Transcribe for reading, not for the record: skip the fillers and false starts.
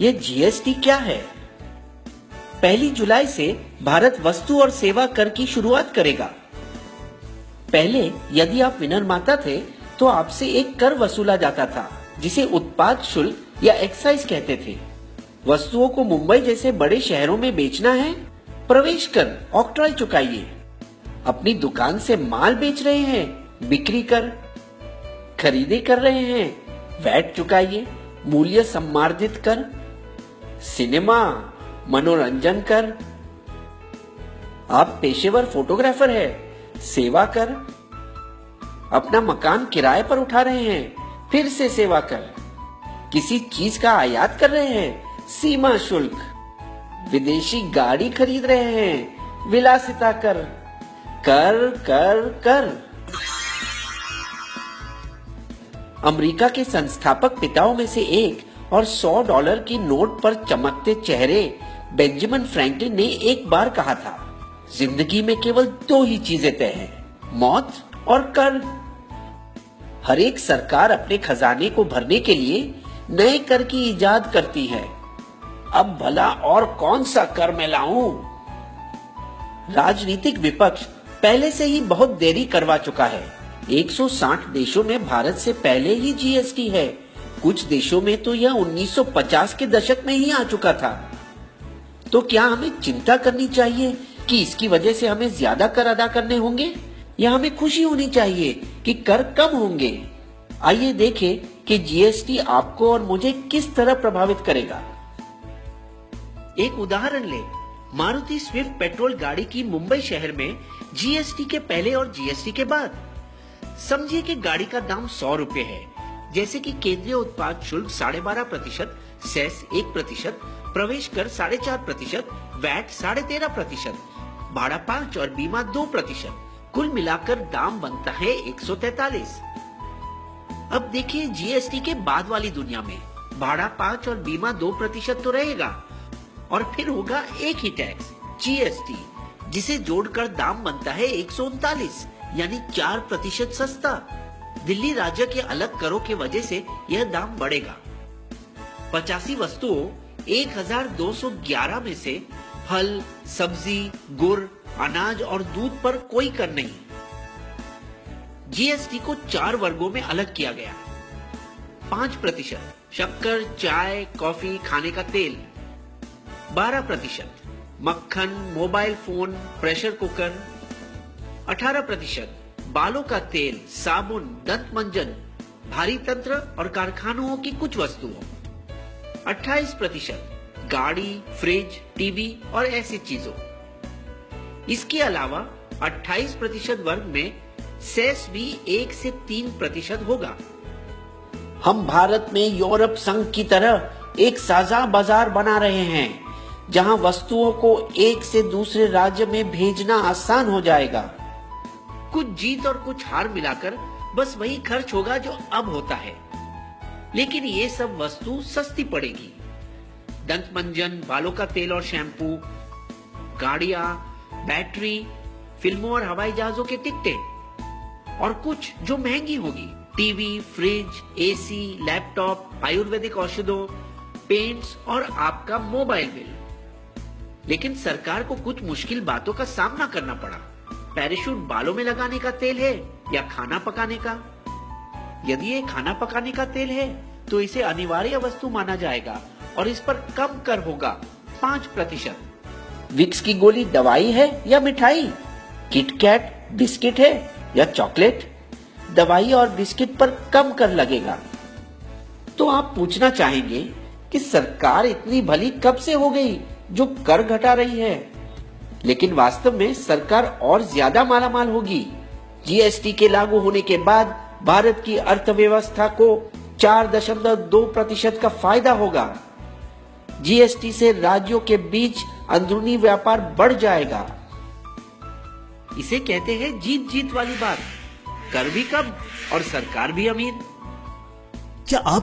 ये जीएसटी क्या है? 1 जुलाई से भारत वस्तु और सेवा कर की शुरुआत करेगा। पहले यदि आप विनिर्माता थे तो आपसे एक कर वसूला जाता था जिसे उत्पाद शुल्क या एक्साइज कहते थे। वस्तुओं को मुंबई जैसे बड़े शहरों में बेचना है, प्रवेश कर ऑक्ट्रॉय चुकाइए। अपनी दुकान से माल बेच रहे हैं, बिक्री कर। खरीदी कर रहे हैं, वैट चुकाइए। मूल्य सम्मार्जित कर, सिनेमा, मनोरंजन कर। आप पेशेवर फोटोग्राफर है, सेवा कर। अपना मकान किराए पर उठा रहे हैं, फिर से सेवा कर। किसी चीज का आयात कर रहे हैं, सीमा शुल्क। विदेशी गाड़ी खरीद रहे हैं, विलासिता कर। कर कर कर। अमेरिका के संस्थापक पिताओं में से एक और $100 की नोट पर चमकते चेहरे बेंजामिन फ्रैंकलिन ने एक बार कहा था, जिंदगी में केवल 2 ही चीजें तय हैं, मौत और कर। हर एक सरकार अपने खजाने को भरने के लिए नए कर की इजाद करती है। अब भला और कौन सा कर मैं लाऊं? राजनीतिक विपक्ष पहले से ही बहुत देरी करवा चुका है। 160 देशों में भारत से पहले ही जीएसटी है। कुछ देशों में तो यह 1950 के दशक में ही आ चुका था। तो क्या हमें चिंता करनी चाहिए कि इसकी वजह से हमें ज्यादा कर अदा करने होंगे, या हमें खुशी होनी चाहिए कि कर कम होंगे? आइए देखें कि जीएसटी आपको और मुझे किस तरह प्रभावित करेगा। एक उदाहरण ले, मारुति स्विफ्ट पेट्रोल गाड़ी की मुंबई शहर में जीएसटी के पहले और जीएसटी के बाद। समझिए कि गाड़ी का दाम 100 रुपए है, जैसे कि केंद्रीय उत्पाद शुल्क 12.5%, सेस 1%, प्रवेश कर 4.5%, वैट 13.5%, भाड़ा 5 और बीमा 2%। कुल मिलाकर दाम बनता है 143। अब देखिए जीएसटी के बाद वाली दुनिया में भाड़ा 5 और बीमा 2% तो रहेगा, और फिर होगा एक ही टैक्स जीएसटी, जिसे जोड़कर दाम बनता है 139, यानी 4% सस्ता। दिल्ली राज्य के अलग करों के वजह से यह दाम बढ़ेगा। 85 वस्तुओं 1211 में से फल, सब्जी, गुड़, अनाज और दूध पर कोई कर नहीं। जीएसटी को 4 वर्गों में अलग किया गया। 5% शक्कर, चाय, कॉफी, खाने का तेल। 12% मक्खन, मोबाइल फोन, प्रेशर कुकर। 18% बालों का तेल, साबुन, दंत मंजन, भारी तंत्र और कारखानों की कुछ वस्तुओं। 28% गाड़ी, फ्रिज, टीवी और ऐसी चीजों। इसके अलावा 28% वर्ग में सेस भी 1 से 3% होगा। हम भारत में यूरोप संघ की तरह एक साझा बाजार बना रहे हैं, जहां वस्तुओं को एक से दूसरे राज्य में भेजना आसान हो जाएगा। कुछ जीत और कुछ हार मिलाकर बस वही खर्च होगा जो अब होता है, लेकिन ये सब वस्तु सस्ती पड़ेगी। दंत मंजन, बालों का तेल और शैम्पू, गाड़ियां, बैटरी, फिल्मों और हवाई जहाजों के टिकटें, और कुछ जो महंगी होगी, टीवी, फ्रिज, एसी, लैपटॉप, आयुर्वेदिक औषधों, पेंट्स और आपका मोबाइल बिल। लेकिन सरकार को कुछ मुश्किल बातों का सामना करना पड़ा। पैराशूट बालों में लगाने का तेल है या खाना पकाने का? यदि ये खाना पकाने का तेल है तो इसे अनिवार्य वस्तु माना जाएगा और इस पर कम कर होगा 5%। विक्स की गोली दवाई है या मिठाई? किटकैट बिस्किट है या चॉकलेट? दवाई और बिस्किट पर कम कर लगेगा। तो आप पूछना चाहेंगे कि सरकार इतनी भली कब से हो गई जो कर घटा रही है? लेकिन वास्तव में सरकार और ज्यादा मालामाल होगी। जीएसटी के लागू होने के बाद भारत की अर्थव्यवस्था को 4.2% का फायदा होगा। जीएसटी से राज्यों के बीच अंदरूनी व्यापार बढ़ जाएगा। इसे कहते हैं जीत जीत वाली बात। कर भी कम और सरकार भी अमीर। क्या आप